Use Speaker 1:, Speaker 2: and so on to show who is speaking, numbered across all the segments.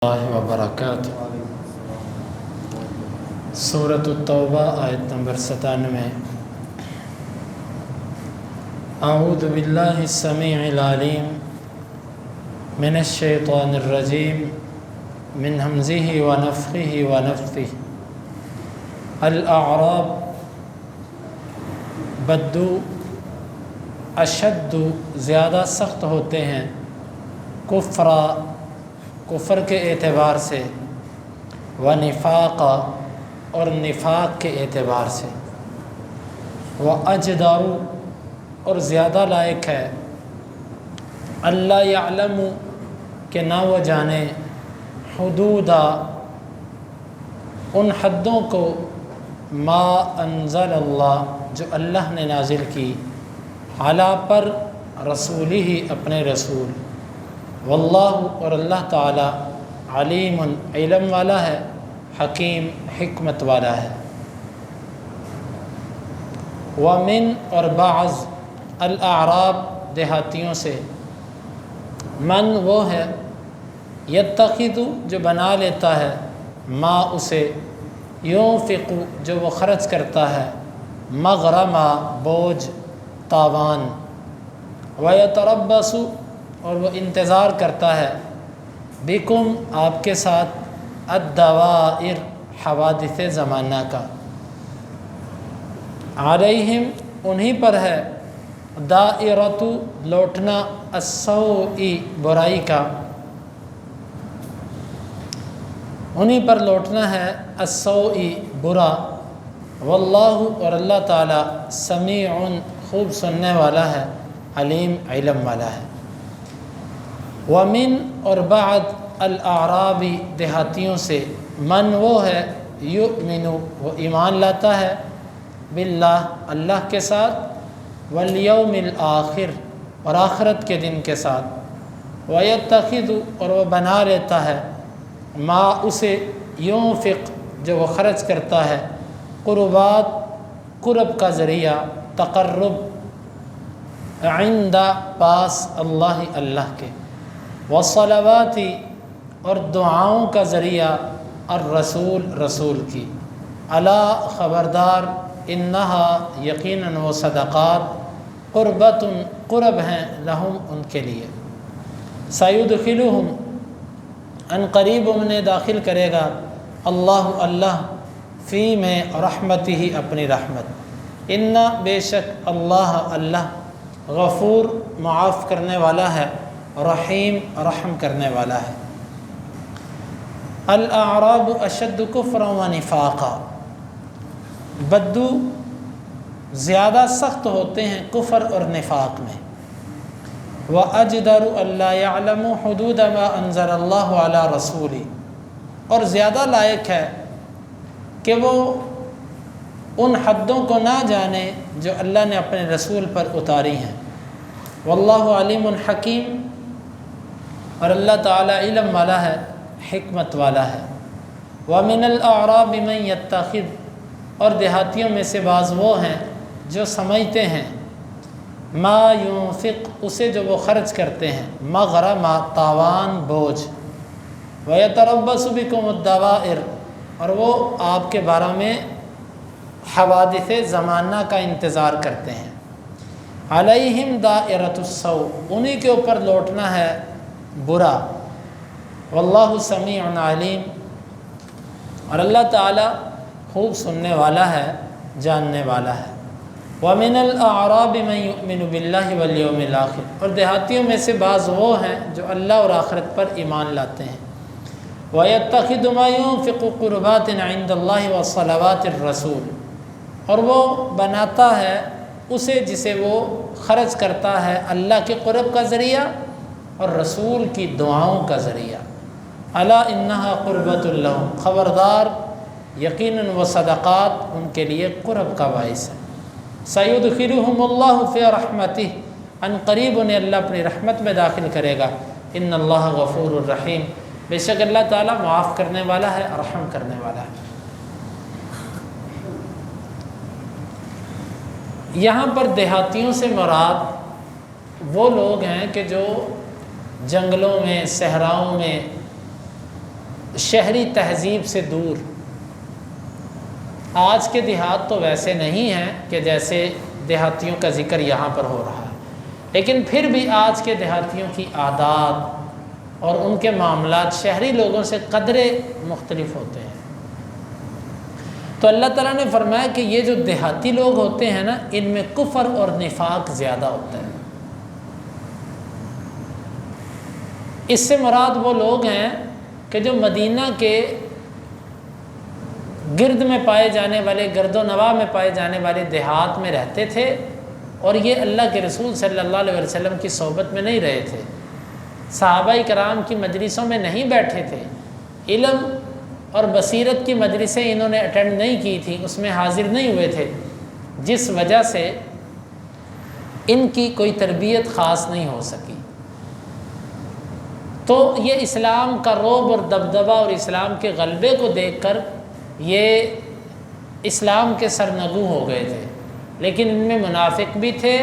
Speaker 1: اللہ وبرکاتہ۔ سورۃ التوبہ آیت نمبر 97۔ اعوذ باللہ السمیع العلیم من الشیطان الرجیم من ہمزہ ونفخہ ونفثہ۔ الاعراب بدو اشد زیادہ سخت ہوتے ہیں، کفر کے اعتبار سے، و نفاق اور نفاق کے اعتبار سے، و اجدر اور زیادہ لائق ہے، اللہ یعلم کہ نہ وہ جانے، حدود ان حدوں کو، ما انزل اللہ جو اللہ نے نازل کی، علی پر رسولہ اپنے رسول، واللہ اور اللہ تعالی علیم علم والا ہے، حکیم حکمت والا ہے۔ ومن اور بعض الاعراب دیہاتیوں سے، من وہ ہے، یتخذ جو بنا لیتا ہے، ما اسے، ينفق جو وہ خرچ کرتا ہے، مغرما بوجھ تاوان، ویتربص اور وہ انتظار کرتا ہے، بکم آپ کے ساتھ، الدوائر حوادث زمانہ کا، علیہم انہی پر ہے، دائرۃ لوٹنا، السوء برائی کا، انہی پر لوٹنا ہے، السوء برا، واللہ اور اللہ تعالی سمیع خوب سننے والا ہے، علیم علم والا ہے۔ ومن اور بعد الاعراب دیہاتیوں سے، من وہ ہے، یؤمن وہ ایمان لاتا ہے، باللہ اللہ کے ساتھ، والیوم الآخر اور آخرت کے دن کے ساتھ، ویتخذ اور وہ بنا لیتا ہے، ما اسے، ينفق جو وہ خرچ کرتا ہے، قربات قرب کا ذریعہ، تقرب، عند پاس، اللہ اللہ کے، والصلوات اور دعاؤں کا ذریعہ، الرسول رسول کی، الا خبردار، انہا یقیناً وہ صدقات، قربت قرب ہیں، لہم ان کے لیے، سیدخلہم ان قریب انہیں داخل کرے گا، اللہ اللہ، فی میں رحمتہ اپنی رحمت، ان بے شک اللہ اللہ، غفور معاف کرنے والا ہے، رحیم رحم کرنے والا ہے۔ الاعراب اشد کفرا و نفاقا، بدو زیادہ سخت ہوتے ہیں کفر اور نفاق میں، واجدر الا یعلم حدود ما انزل اللہ علی رسولہ اور زیادہ لائق ہے کہ وہ ان حدوں کو نہ جانے جو اللہ نے اپنے رسول پر اتاری ہیں، واللہ علیم حکیم اور اللہ تعالی علم والا ہے، حکمت والا ہے۔ ومن الاعراب من یتخذ اور دیہاتیوں میں سے بعض وہ ہیں جو سمجھتے ہیں، ما ينفق اسے جو وہ خرچ کرتے ہیں، مغرما تاوان بوجھ، ویتربص بکم الدوائر اور وہ آپ کے بارے میں حوادث زمانہ کا انتظار کرتے ہیں، علیہم دائرۃ السوء انہی کے اوپر لوٹنا ہے برا، واللہ سمیع علیم اور اللہ تعالی خوب سننے والا ہے، جاننے والا ہے۔ ومن الاعراب من یؤمن باللہ والیوم الآخر اور دیہاتیوں میں سے بعض وہ ہیں جو اللہ اور آخرت پر ایمان لاتے ہیں، ویتخذ ما ينفق قربات عند اللہ وصلوات الرسول اور وہ بناتا ہے اسے جسے وہ خرچ کرتا ہے اللہ کے قرب کا ذریعہ اور رسول کی دعاؤں کا ذریعہ، الا انہا قربۃ لہم خبردار یقیناً وہ صدقات ان کے لیے قرب کا باعث ہے، سیدخلہم اللہ فی رحمتہ ان قریب انہیں اللہ اپنی رحمت میں داخل کرے گا، ان اللہ غفور الرحیم بے شک اللہ تعالیٰ معاف کرنے والا ہے، رحم کرنے والا ہے۔ یہاں پر دیہاتیوں سے مراد وہ لوگ ہیں کہ جو جنگلوں میں، صحراؤں میں شہری تہذیب سے دور۔ آج کے دیہات تو ویسے نہیں ہیں کہ جیسے دیہاتیوں کا ذکر یہاں پر ہو رہا ہے، لیکن پھر بھی آج کے دیہاتیوں کی عادات اور ان کے معاملات شہری لوگوں سے قدرے مختلف ہوتے ہیں۔ تو اللہ تعالیٰ نے فرمایا کہ یہ جو دیہاتی لوگ ہوتے ہیں نا، ان میں کفر اور نفاق زیادہ ہوتا ہے۔ اس سے مراد وہ لوگ ہیں کہ جو مدینہ کے گرد میں پائے جانے والے، گرد و نواح میں پائے جانے والے دیہات میں رہتے تھے، اور یہ اللہ کے رسول صلی اللہ علیہ وسلم کی صحبت میں نہیں رہے تھے، صحابہ کرام کی مجلسوں میں نہیں بیٹھے تھے، علم اور بصیرت کی مجلسیں انہوں نے اٹینڈ نہیں کی تھی، اس میں حاضر نہیں ہوئے تھے، جس وجہ سے ان کی کوئی تربیت خاص نہیں ہو سکی۔ تو یہ اسلام کا رعب اور دبدبہ اور اسلام کے غلبے کو دیکھ کر یہ اسلام کے سرنگوں ہو گئے تھے، لیکن ان میں منافق بھی تھے،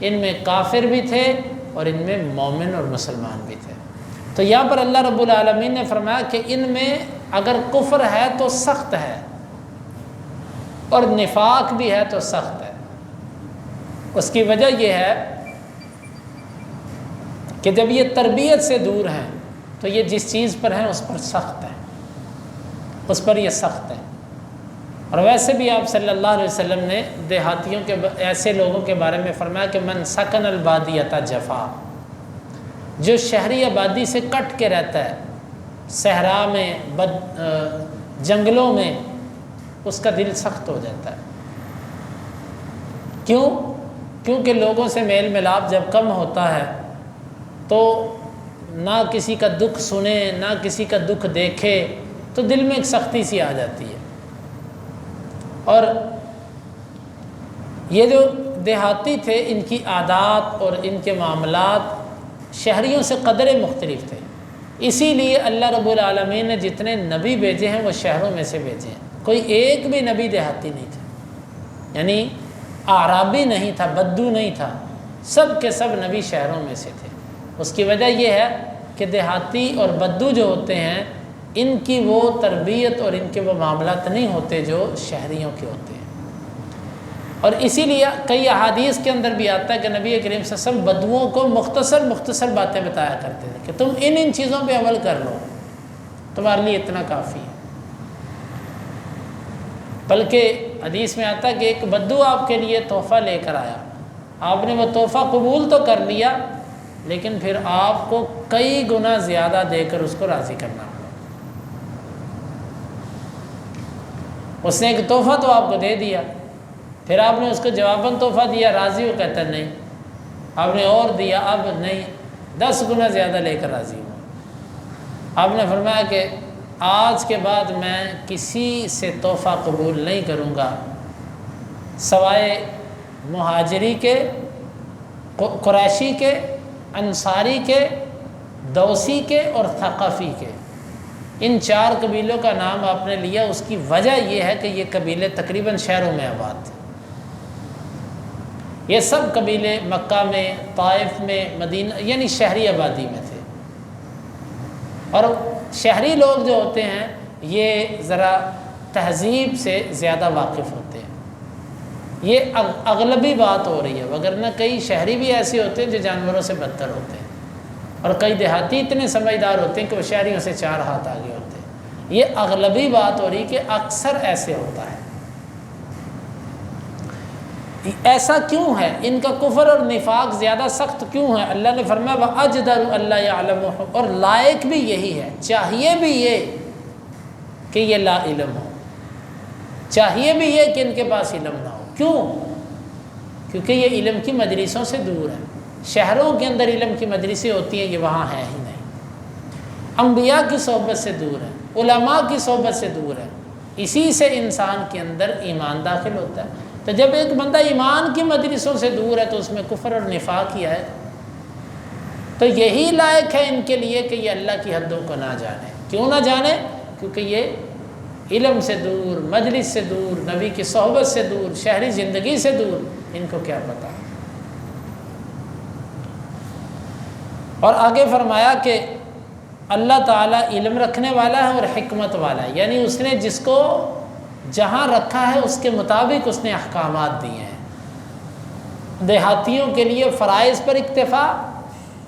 Speaker 1: ان میں کافر بھی تھے، اور ان میں مومن اور مسلمان بھی تھے۔ تو یہاں پر اللہ رب العالمین نے فرمایا کہ ان میں اگر کفر ہے تو سخت ہے، اور نفاق بھی ہے تو سخت ہے۔ اس کی وجہ یہ ہے کہ جب یہ تربیت سے دور ہیں تو یہ جس چیز پر ہیں اس پر سخت ہے، اس پر یہ سخت ہے۔ اور ویسے بھی آپ صلی اللہ علیہ وسلم نے دیہاتیوں کے ایسے لوگوں کے بارے میں فرمایا کہ من سکن البادیۃ جفا، جو شہری آبادی سے کٹ کے رہتا ہے، صحرا میں، جنگلوں میں، اس کا دل سخت ہو جاتا ہے۔ کیوں؟ کیونکہ لوگوں سے میل ملاپ جب کم ہوتا ہے تو نہ کسی کا دکھ سنے، نہ کسی کا دکھ دیکھے، تو دل میں ایک سختی سی آ جاتی ہے۔ اور یہ جو دیہاتی تھے، ان کی عادات اور ان کے معاملات شہریوں سے قدرے مختلف تھے، اسی لیے اللہ رب العالمین نے جتنے نبی بھیجے ہیں وہ شہروں میں سے بھیجے ہیں۔ کوئی ایک بھی نبی دیہاتی نہیں تھا، یعنی اعرابی نہیں تھا، بدو نہیں تھا، سب کے سب نبی شہروں میں سے تھے۔ اس کی وجہ یہ ہے کہ دیہاتی اور بدو جو ہوتے ہیں، ان کی وہ تربیت اور ان کے وہ معاملات نہیں ہوتے جو شہریوں کے ہوتے ہیں۔ اور اسی لیے کئی احادیث کے اندر بھی آتا ہے کہ نبی کریم صلی اللہ علیہ وسلم بدوؤں کو مختصر باتیں بتایا کرتے تھے کہ تم ان چیزوں پہ عمل کر لو، تمہارے لیے اتنا کافی ہے۔ بلکہ حدیث میں آتا ہے کہ ایک بدو آپ کے لیے تحفہ لے کر آیا، آپ نے وہ تحفہ قبول تو کر لیا، لیکن پھر آپ کو کئی گنا زیادہ دے کر اس کو راضی کرنا پڑا۔ اس نے ایک تحفہ تو آپ کو دے دیا، پھر آپ نے اس کو جواباً تحفہ دیا، راضی ہو؟ کہتا نہیں۔ آپ نے اور دیا، اب نہیں، 10 گنا زیادہ لے کر راضی ہوں۔ آپ نے فرمایا کہ آج کے بعد میں کسی سے تحفہ قبول نہیں کروں گا سوائے مہاجری کے، قریشی کے، انصاری کے، دوسی کے اور ثقفی کے۔ ان 4 قبیلوں کا نام آپ نے لیا، اس کی وجہ یہ ہے کہ یہ قبیلے تقریباً شہروں میں آباد تھے۔ یہ سب قبیلے مکہ میں، طائف میں، مدینہ، یعنی شہری آبادی میں تھے۔ اور شہری لوگ جو ہوتے ہیں یہ ذرا تہذیب سے زیادہ واقف ہوتے ہیں، یہ اغلبی بات ہو رہی ہے، وگرنہ کئی شہری بھی ایسے ہوتے ہیں جو جانوروں سے بدتر ہوتے ہیں، اور کئی دیہاتی اتنے سمجھدار ہوتے ہیں کہ وہ شہریوں سے 4 ہاتھ آگے ہوتے ہیں۔ یہ اغلبی بات ہو رہی کہ اکثر ایسے ہوتا ہے۔ ایسا کیوں ہے؟ ان کا کفر اور نفاق زیادہ سخت کیوں ہے؟ اللہ نے فرمایا وَأَجْدَرُ أَلَّا يَعْلَمُ، اور لائق بھی یہی ہے، چاہیے بھی یہ کہ یہ لا علم ہو، چاہیے بھی یہ کہ ان کے پاس علم نہ ہو۔ کیوں؟ کیونکہ یہ علم کی مجلسوں سے دور ہے۔ شہروں کے اندر علم کی مجلسیں ہوتی ہیں، یہ وہاں ہے ہی نہیں۔ انبیاء کی صحبت سے دور ہے، علماء کی صحبت سے دور ہے، اسی سے انسان کے اندر ایمان داخل ہوتا ہے۔ تو جب ایک بندہ ایمان کی مجلسوں سے دور ہے تو اس میں کفر اور نفاق ہی آئے۔ تو یہی لائق ہے ان کے لیے کہ یہ اللہ کی حدوں کو نہ جانے۔ کیوں نہ جانے؟ کیونکہ یہ علم سے دور، مجلس سے دور، نبی کی صحبت سے دور، شہری زندگی سے دور، ان کو کیا پتہ۔ اور آگے فرمایا کہ اللہ تعالیٰ علم رکھنے والا ہے اور حکمت والا ہے، یعنی اس نے جس کو جہاں رکھا ہے اس کے مطابق اس نے احکامات دیے ہیں۔ دیہاتیوں کے لیے فرائض پر اکتفا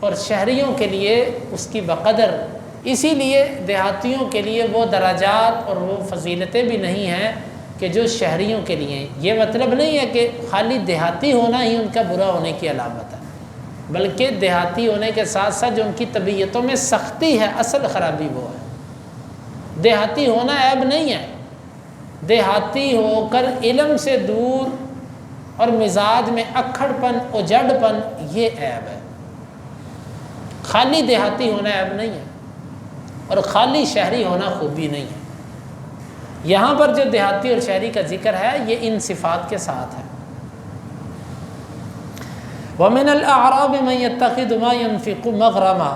Speaker 1: اور شہریوں کے لیے اس کی بقدر، اسی لیے دیہاتیوں کے لیے وہ درجات اور وہ فضیلتیں بھی نہیں ہیں کہ جو شہریوں کے لیے ہیں۔ یہ مطلب نہیں ہے کہ خالی دیہاتی ہونا ہی ان کا برا ہونے کی علامت ہے، بلکہ دیہاتی ہونے کے ساتھ ساتھ جو ان کی طبیعتوں میں سختی ہے، اصل خرابی وہ ہے۔ دیہاتی ہونا عیب نہیں ہے، دیہاتی ہو کر علم سے دور اور مزاج میں اکھڑ پن اجڑ پن یہ عیب ہے۔ خالی دیہاتی ہونا عیب نہیں ہے اور خالی شہری ہونا خوبی نہیں ہے۔ یہاں پر جو دیہاتی اور شہری کا ذکر ہے یہ ان صفات کے ساتھ ہے۔ وَمِنَ الْأَعْرَابِ مَنْ يَتَّخِذُ مَا يَنْفِقُ مَغْرَمًا،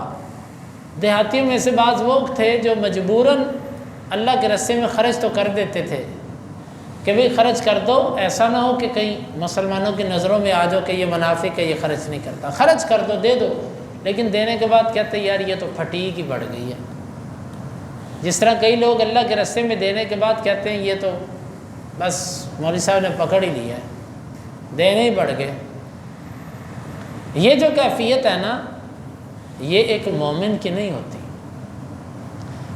Speaker 1: دیہاتیوں میں سے بعض وہ تھے جو مجبوراً اللہ کے راستے میں خرچ تو کر دیتے تھے کہ بھئی خرچ کر دو، ایسا نہ ہو کہ کہیں مسلمانوں کی نظروں میں آ جاؤ کہ یہ منافق ہے، یہ خرچ نہیں کرتا، خرچ کر دو، دے دو، لیکن دینے کے بعد کہتے یار یہ تو پھٹیک ہی بڑھ گئی ہے۔ جس طرح کئی لوگ اللہ کے راستے میں دینے کے بعد کہتے ہیں یہ تو بس مولوی صاحب نے پکڑ ہی لیا ہے، دینے ہی بڑھ گئے۔ یہ جو کیفیت ہے نا یہ ایک مومن کی نہیں ہوتی۔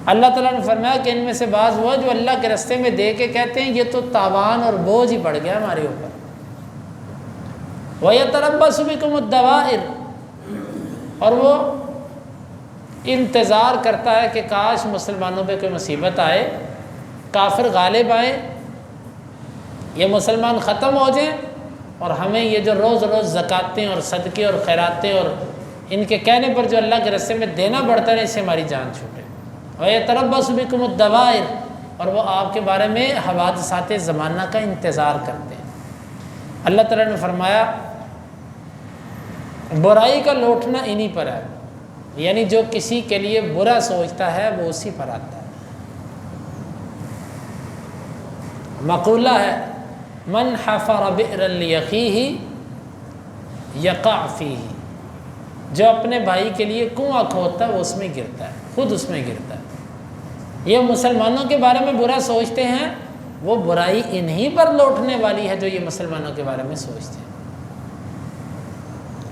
Speaker 1: اللہ تعالیٰ نے فرمایا کہ ان میں سے بعض وہ جو اللہ کے راستے میں دے کے کہتے ہیں یہ تو تاوان اور بوجھ ہی پڑ گیا ہمارے اوپر۔ وَيَتَرَبَّصُ بِكُمُ الدَّوَائِرَ، اور وہ انتظار کرتا ہے کہ کاش مسلمانوں پہ کوئی مصیبت آئے، کافر غالب آئے، یہ مسلمان ختم ہو جائیں اور ہمیں یہ جو روز روز زکاتیں اور صدقے اور خیراتیں اور ان کے کہنے پر جو اللہ کے راستے میں دینا پڑتا ہے اس سے ہماری جان چھوٹے۔ وَيَتَرَبَّصُ بِكُمُ الدَّوَائِرَ، اور وہ آپ کے بارے میں حوادثات زمانہ کا انتظار کرتے ہیں۔ اللہ تعالیٰ نے فرمایا برائی کا لوٹنا انہی پر ہے، یعنی جو کسی کے لیے برا سوچتا ہے وہ اسی پر آتا ہے۔ مقولہ ہے من حفر بئرا لأخیہ یقع فیہ، جو اپنے بھائی کے لیے کنواں کھودتا ہے وہ اس میں گرتا ہے، خود اس میں گرتا ہے۔ یہ مسلمانوں کے بارے میں برا سوچتے ہیں، وہ برائی انہی پر لوٹنے والی ہے جو یہ مسلمانوں کے بارے میں سوچتے ہیں۔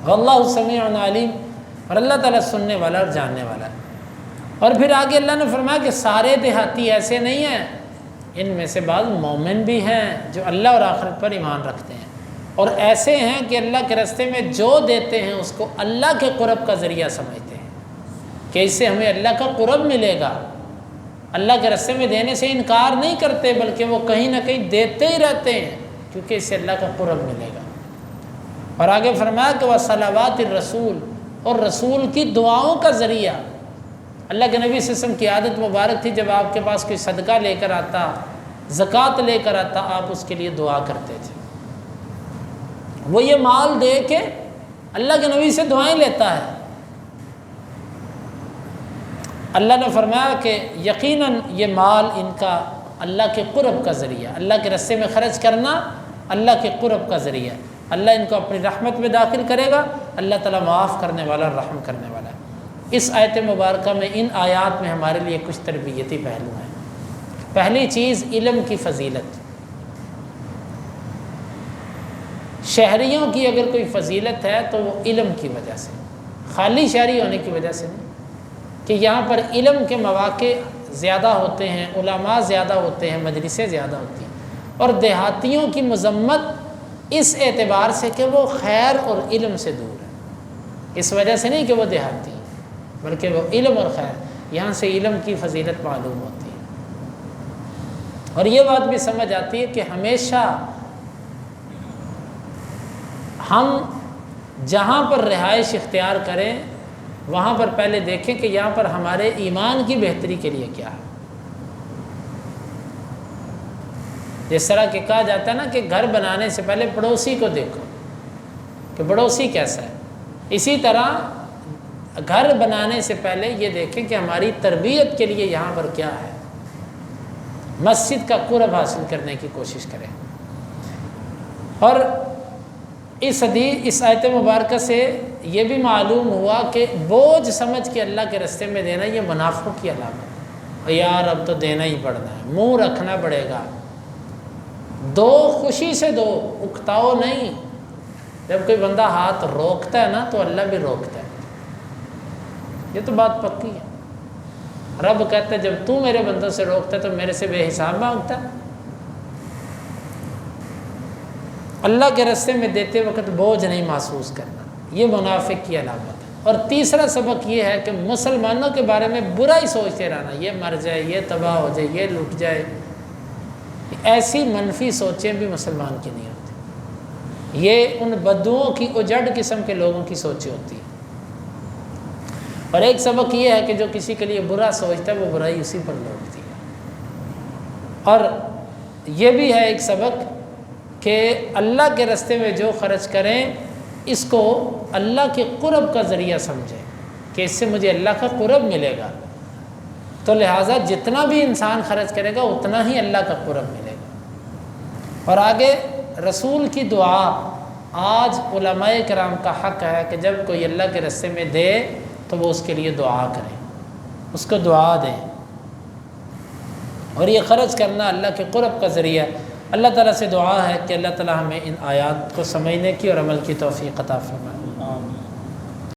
Speaker 1: واللہ سمیع علیم، اور اللہ تعالیٰ سننے والا اور جاننے والا ہے۔ اور پھر آگے اللہ نے فرمایا کہ سارے دیہاتی ایسے نہیں ہیں، ان میں سے بعض مومن بھی ہیں جو اللہ اور آخرت پر ایمان رکھتے ہیں، اور ایسے ہیں کہ اللہ کے راستے میں جو دیتے ہیں اس کو اللہ کے قرب کا ذریعہ سمجھتے ہیں کہ اس سے ہمیں اللہ کا قرب ملے گا۔ اللہ کے راستے میں دینے سے انکار نہیں کرتے، بلکہ وہ کہیں نہ کہیں دیتے ہی رہتے ہیں کیونکہ اس سے اللہ کا قرب ملے گا۔ اور آگے فرمایا کہ وصلوات الرسول، اور رسول کی دعاؤں کا ذریعہ۔ اللہ کے نبی صلی اللہ علیہ وسلم کی عادت مبارک تھی جب آپ کے پاس کوئی صدقہ لے کر آتا، زکوٰۃ لے کر آتا، آپ اس کے لیے دعا کرتے تھے۔ وہ یہ مال دے کے اللہ کے نبی سے دعائیں لیتا ہے۔ اللہ نے فرمایا کہ یقیناً یہ مال ان کا اللہ کے قرب کا ذریعہ، اللہ کے راستے میں خرچ کرنا اللہ کے قرب کا ذریعہ، اللہ ان کو اپنی رحمت میں داخل کرے گا۔ اللہ تعالیٰ معاف کرنے والا اور رحم کرنے والا ہے۔ اس آیت مبارکہ میں، ان آیات میں ہمارے لیے کچھ تربیتی پہلو ہیں۔ پہلی چیز علم کی فضیلت۔ شہریوں کی اگر کوئی فضیلت ہے تو وہ علم کی وجہ سے، خالی شہری ہونے کی وجہ سے نہیں، کہ یہاں پر علم کے مواقع زیادہ ہوتے ہیں، علماء زیادہ ہوتے ہیں، مجلسیں زیادہ ہوتی ہیں۔ اور دیہاتیوں کی مذمت اس اعتبار سے کہ وہ خیر اور علم سے دور ہیں، اس وجہ سے نہیں کہ وہ دیہاتی ہیں، بلکہ وہ علم اور خیر، یہاں سے علم کی فضیلت معلوم ہوتی ہے۔ اور یہ بات بھی سمجھ آتی ہے کہ ہمیشہ ہم جہاں پر رہائش اختیار کریں وہاں پر پہلے دیکھیں کہ یہاں پر ہمارے ایمان کی بہتری کے لیے کیا ہے۔ جس طرح کہ کہا جاتا ہے نا کہ گھر بنانے سے پہلے پڑوسی کو دیکھو کہ پڑوسی کیسا ہے، اسی طرح گھر بنانے سے پہلے یہ دیکھیں کہ ہماری تربیت کے لیے یہاں پر کیا ہے۔ مسجد کا قرب حاصل کرنے کی کوشش کریں۔ اور اس آیت مبارکہ سے یہ بھی معلوم ہوا کہ بوجھ سمجھ کے اللہ کے راستے میں دینا یہ منافقوں کی علامت ہے۔ یار اب تو دینا ہی پڑنا ہے، منہ رکھنا پڑے گا، دو خوشی سے دو، اکتاؤ نہیں۔ جب کوئی بندہ ہاتھ روکتا ہے نا تو اللہ بھی روکتا ہے، یہ تو بات پکی ہے۔ رب کہتا ہے جب تو میرے بندوں سے روکتا ہے تو میرے سے بے حساب مانگتا ہے۔ اللہ کے راستے میں دیتے وقت بوجھ نہیں محسوس کرنا، یہ منافق کی علامت ہے۔ اور تیسرا سبق یہ ہے کہ مسلمانوں کے بارے میں برا ہی سوچتے رہنا، یہ مر جائے، یہ تباہ ہو جائے، یہ لٹ جائے، ایسی منفی سوچیں بھی مسلمان کی نہیں ہوتی، یہ ان بدوؤں کی اجڑ قسم کے لوگوں کی سوچیں ہوتی ہیں۔ اور ایک سبق یہ ہے کہ جو کسی کے لیے برا سوچتا ہے وہ برائی اسی پر لوٹتی ہے۔ اور یہ بھی ہے ایک سبق کہ اللہ کے راستے میں جو خرچ کریں اس کو اللہ کے قرب کا ذریعہ سمجھیں کہ اس سے مجھے اللہ کا قرب ملے گا، تو لہٰذا جتنا بھی انسان خرچ کرے گا اتنا ہی اللہ کا قرب ملے گا۔ اور آگے رسول کی دعا، آج علماء کرام کا حق ہے کہ جب کوئی اللہ کے راستے میں دے تو وہ اس کے لیے دعا کریں، اس کو دعا دیں، اور یہ خرچ کرنا اللہ کے قرب کا ذریعہ۔ اللہ تعالیٰ سے دعا ہے کہ اللہ تعالیٰ ہمیں ان آیات کو سمجھنے کی اور عمل کی توفیق عطا فرمائے۔